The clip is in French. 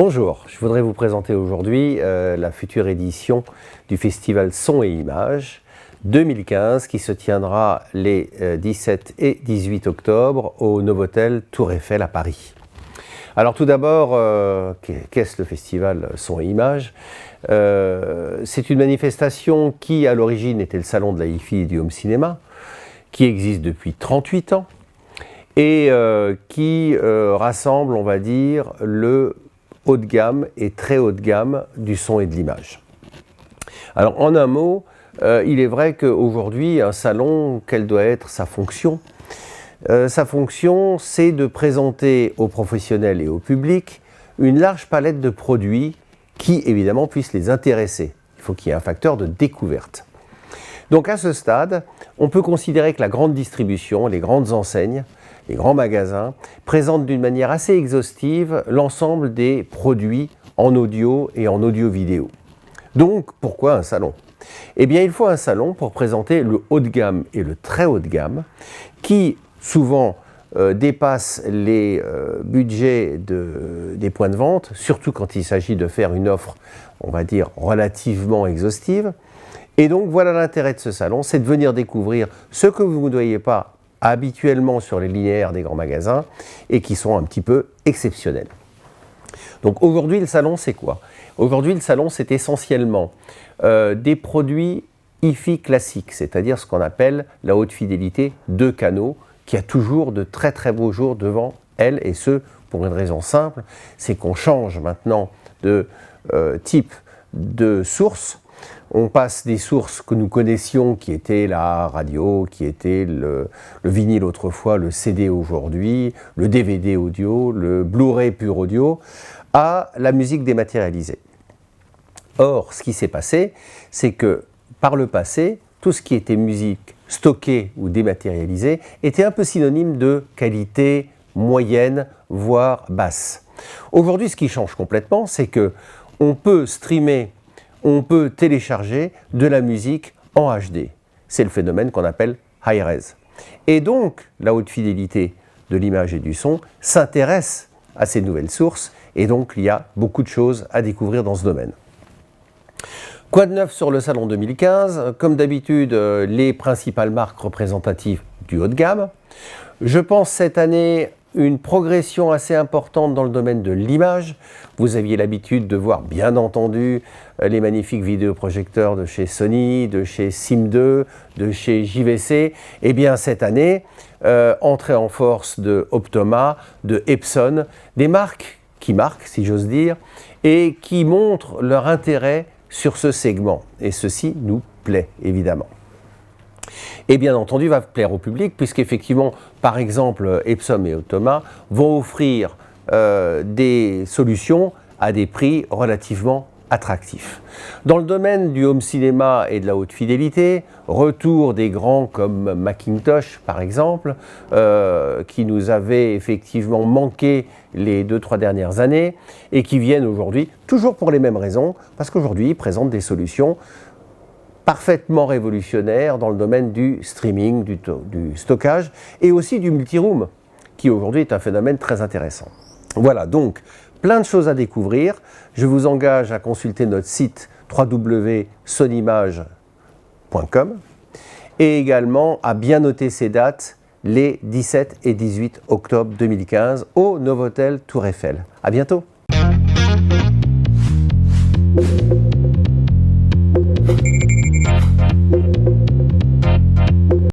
Bonjour, je voudrais vous présenter aujourd'hui la future édition du festival Son et Images 2015 qui se tiendra les 17 et 18 octobre au Novotel Tour Eiffel à Paris. Alors tout d'abord, qu'est-ce le festival Son et Images? C'est une manifestation qui à l'origine était le salon de la hi-fi et du home cinéma, qui existe depuis 38 ans et qui rassemble, on va dire, le haut de gamme et très haut de gamme du son et de l'image. Alors en un mot, il est vrai qu'aujourd'hui, un salon, quelle doit être sa fonction? Sa fonction, c'est de présenter aux professionnels et au public une large palette de produits qui, évidemment, puissent les intéresser. Il faut qu'il y ait un facteur de découverte. Donc à ce stade, on peut considérer que la grande distribution, les grandes enseignes, les grands magasins présentent d'une manière assez exhaustive l'ensemble des produits en audio et en audio-vidéo. Donc, pourquoi un salon? Eh bien, il faut un salon pour présenter le haut de gamme et le très haut de gamme, qui souvent dépassent les budgets des points de vente, surtout quand il s'agit de faire une offre, on va dire, relativement exhaustive. Et donc, voilà l'intérêt de ce salon, c'est de venir découvrir ce que vous ne voyez pas habituellement sur les linéaires des grands magasins et qui sont un petit peu exceptionnels. Donc aujourd'hui le salon c'est quoi? Aujourd'hui le salon c'est essentiellement des produits hi-fi classiques, c'est-à-dire ce qu'on appelle la haute fidélité 2 canaux qui a toujours de très très beaux jours devant elle, et ce pour une raison simple, c'est qu'on change maintenant de type de source. On passe des sources que nous connaissions, qui étaient la radio, qui était le vinyle autrefois, le CD aujourd'hui, le DVD audio, le Blu-ray pur audio, à la musique dématérialisée. Or, ce qui s'est passé, c'est que par le passé, tout ce qui était musique stockée ou dématérialisée était un peu synonyme de qualité moyenne, voire basse. Aujourd'hui, ce qui change complètement, c'est que on peut streamer, on peut télécharger de la musique en HD. C'est le phénomène qu'on appelle high-res. Et donc, la haute fidélité de l'image et du son s'intéresse à ces nouvelles sources, et donc il y a beaucoup de choses à découvrir dans ce domaine. Quoi de neuf sur le salon 2015? Comme d'habitude, les principales marques représentatives du haut de gamme. Je pense cette année une progression assez importante dans le domaine de l'image. Vous aviez l'habitude de voir, bien entendu, les magnifiques vidéoprojecteurs de chez Sony, de chez Sim2, de chez JVC. Eh bien, cette année, entrée en force de Optoma, de Epson, des marques qui marquent, si j'ose dire, et qui montrent leur intérêt sur ce segment. Et ceci nous plaît, évidemment. Et bien entendu va plaire au public, puisqu'effectivement, par exemple, Epson et Optoma vont offrir des solutions à des prix relativement attractifs. Dans le domaine du home cinéma et de la haute fidélité, retour des grands comme Macintosh par exemple, qui nous avaient effectivement manqué les 2-3 dernières années et qui viennent aujourd'hui, toujours pour les mêmes raisons, parce qu'aujourd'hui ils présentent des solutions parfaitement révolutionnaire dans le domaine du streaming, du stockage et aussi du multiroom, qui aujourd'hui est un phénomène très intéressant. Voilà, donc plein de choses à découvrir. Je vous engage à consulter notre site www.sonimage.com et également à bien noter ces dates, les 17 et 18 octobre 2015 au Novotel Tour Eiffel. À bientôt.